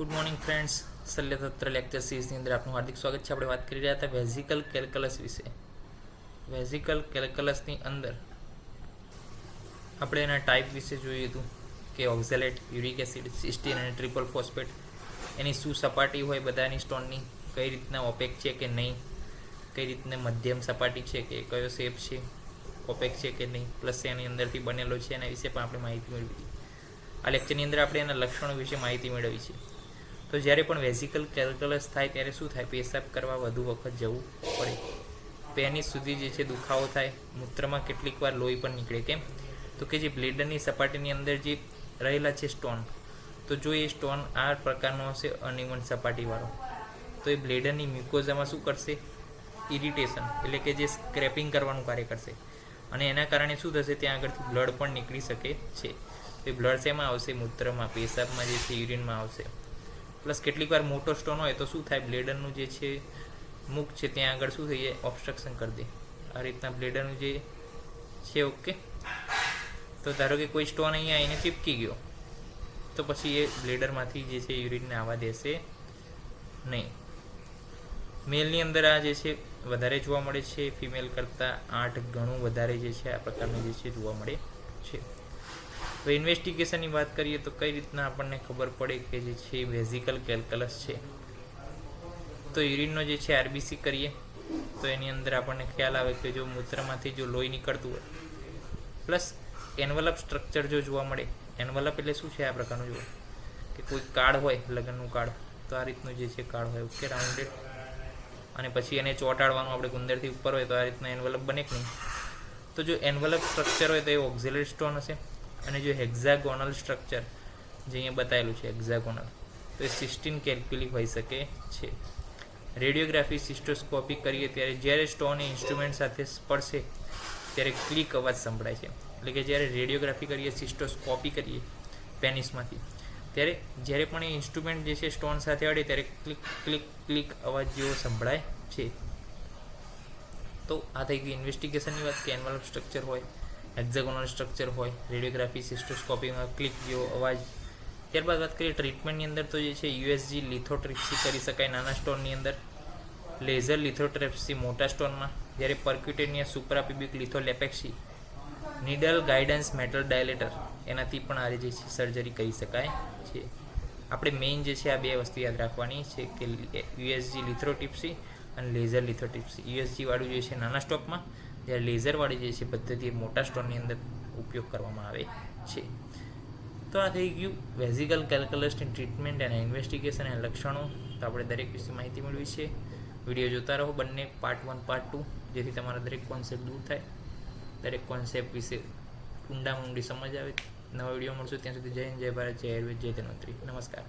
Good morning friends, શલ્યતંત્ર lecture સિરીઝની અંદર આપનું હાર્દિક સ્વાગત છે. આપણે વાત કરી રહ્યા હતા વેઝિકલ કેલ્ક્યુલસ વિશે. વેઝિકલ કેલ્ક્યુલસની અંદર આપણે એના ટાઈપ વિશે જોયું હતું કે ઓક્ઝેલેટ, યુરિક એસિડ, સિસ્ટીન અને ટ્રિપલ ફોસ્ફેટ, એની શું સપાટી હોય બધાની સ્ટોનની, કઈ રીતના ઓપેક છે કે નહીં, કઈ રીતના મધ્યમ સપાટી છે કે કયો શેપ છે, ઓપેક છે કે નહીં, પ્લસ એની અંદરથી બનેલો છે એના વિશે પણ આપણે માહિતી મેળવી. આ લેક્ચરની અંદર આપણે એના લક્ષણો વિશે માહિતી મેળવી છે. તો જ્યારે પણ વેઝિકલ કેલ્ક્યુલસ થાય ત્યારે શું થાય? પેશાબ કરવા વધુ વખત જવું પડે, પેનિસ સુધી જે છે દુખાવો થાય, મૂત્રમાં કેટલીક વાર લોહી પણ નીકળે. કેમ? તો કે જે બ્લેડરની સપાટીની અંદર જે રહેલા છે સ્ટોન, તો જો એ સ્ટોન આ પ્રકારનો હશે અનિવન સપાટીવાળો, તો એ બ્લેડરની મ્યુકોઝામાં શું કરશે? ઇરિટેશન એટલે કે જે સ્ક્રેપિંગ કરવાનું કાર્ય કરશે, અને એના કારણે શું થશે? ત્યાં આગળથી બ્લડ પણ નીકળી શકે છે. એ બ્લડ શેમાં આવશે? મૂત્રમાં, પેશાબમાં જે છે યુરિનમાં આવશે. પ્લસ કેટલીક વાર મોટો સ્ટોન હોય તો શું થાય? બ્લેડરનું જે છે મુખ છે ત્યાં આગળ શું થઈ જાય? ઓબ્સ્ટ્રક્શન કરી દે. આ રીતના બ્લેડરનું જે છે ઓકે. તો ધારો કે કોઈ સ્ટોન અહીંયા આવીને ચીપકી ગયો, તો પછી એ બ્લેડરમાંથી જે છે યુરિનને આવવા દેશે નહીં. મેલની અંદર આ જે છે વધારે જોવા મળે છે, ફિમેલ કરતાં 8 ગણું વધારે જે છે આ પ્રકારનું જે છે જોવા મળે છે. તો ઇન્વેસ્ટિગેશનની વાત કરીએ તો કઈ રીતના આપણને ખબર પડે કે જે છે વેઝિકલ કેલ્ક્યુલસ છે? તો યુરિનનો જે છે આરબીસી કરીએ તો એની અંદર આપણને ખ્યાલ આવે કે જો મૂત્રમાંથી જો લોહી નીકળતું હોય, પ્લસ એન્વલપ સ્ટ્રક્ચર જો જોવા મળે. એન્વલપ એટલે શું છે? આ પ્રકારનું જુઓ કે કોઈ કાર્ડ હોય, લગ્નનું કાર્ડ, તો આ રીતનું જે છે કાર્ડ હોય ઓકે, રાઉન્ડેડ, અને પછી એને ચોંટાડવાનું આપણે ગુંદરથી ઉપર હોય તો આ રીતના એન્વલપ બને કે નહીં. તો જો એન્વલપ સ્ટ્રક્ચર હોય તો એ ઓક્ઝિલરી સ્ટોન હશે, અને જો હેક્ઝાગોનલ સ્ટ્રક્ચર જે અહીંયા બતાવેલું છે હેક્ઝાગોનલ, તો એ સિસ્ટીન કેલ્ક્યુલી હોઈ શકે છે. રેડિયોગ્રાફી સિસ્ટોસ્કોપી કરીએ ત્યારે જ્યારે સ્ટોન એ ઇન્સ્ટ્રુમેન્ટ સાથે સ્પર્શે ત્યારે ક્લિક અવાજ સંભળાય છે. એટલે કે જ્યારે રેડિયોગ્રાફી કરીએ, સિસ્ટોસ્કોપી કરીએ પેનિસમાંથી, ત્યારે જ્યારે પણ એ ઇન્સ્ટ્રુમેન્ટ જે છે સ્ટોન સાથે અડે ત્યારે ક્લિક ક્લિક ક્લિક અવાજ જેવો સંભળાય છે. તો આ થઈ ગઈ ઇન્વેસ્ટિગેશનની વાત કે એન્વલપ સ્ટ્રક્ચર હોય, હેક્ઝાગોનલ સ્ટ્રક્ચર હોય, રેડિયોગ્રાફી સિસ્ટોસ્કોપીમાં ક્લિક જેવો અવાજ. ત્યારબાદ વાત કરીએ ટ્રીટમેન્ટની અંદર તો જે છે યુએસજી લિથોટ્રિપ્સી કરી શકાય નાના સ્ટોનની અંદર, લેઝર લિથોટ્રિપ્સી મોટા સ્ટોનમાં, જ્યારે પર્ક્યુટેનિયસ સુપ્રાપ્યુબિક લિથોલેપેક્સી, નીડલ ગાઇડન્સ મેટલ ડાયલેટર, એનાથી પણ આ જે છે સર્જરી કરી શકાય છે. આપણે મેઇન જે છે આ બે વસ્તુ યાદ રાખવાની છે કે યુએસજી લિથોટ્રિપ્સી અને લેઝર લિથોટ્રિપ્સી. યુએસજી વાળું જે છે નાના સ્ટોકમાં, જ્યારે લેઝરવાળી જે છે પદ્ધતિ એ મોટા સ્ટોનની અંદર ઉપયોગ કરવામાં આવે છે. તો આ થઈ ગયું વેઝિકલ કેલ્ક્યુલસની ટ્રીટમેન્ટ અને ઇન્વેસ્ટિગેશન અને લક્ષણો. તો આપણે દરેક વિશે માહિતી મેળવી છે. વિડીયો જોતા રહો બંને, પાર્ટ 1 પાર્ટ 2, જેથી તમારા દરેક કોન્સેપ્ટ દૂર થાય, દરેક કોન્સેપ્ટ વિશે ઊંડી સમજ આવે. નવા વિડીયો મળશું ત્યાં સુધી જય હિન્દ, જય ભારત, જય આયુર્વેદ, જય ધન્વંતરી. નમસ્કાર.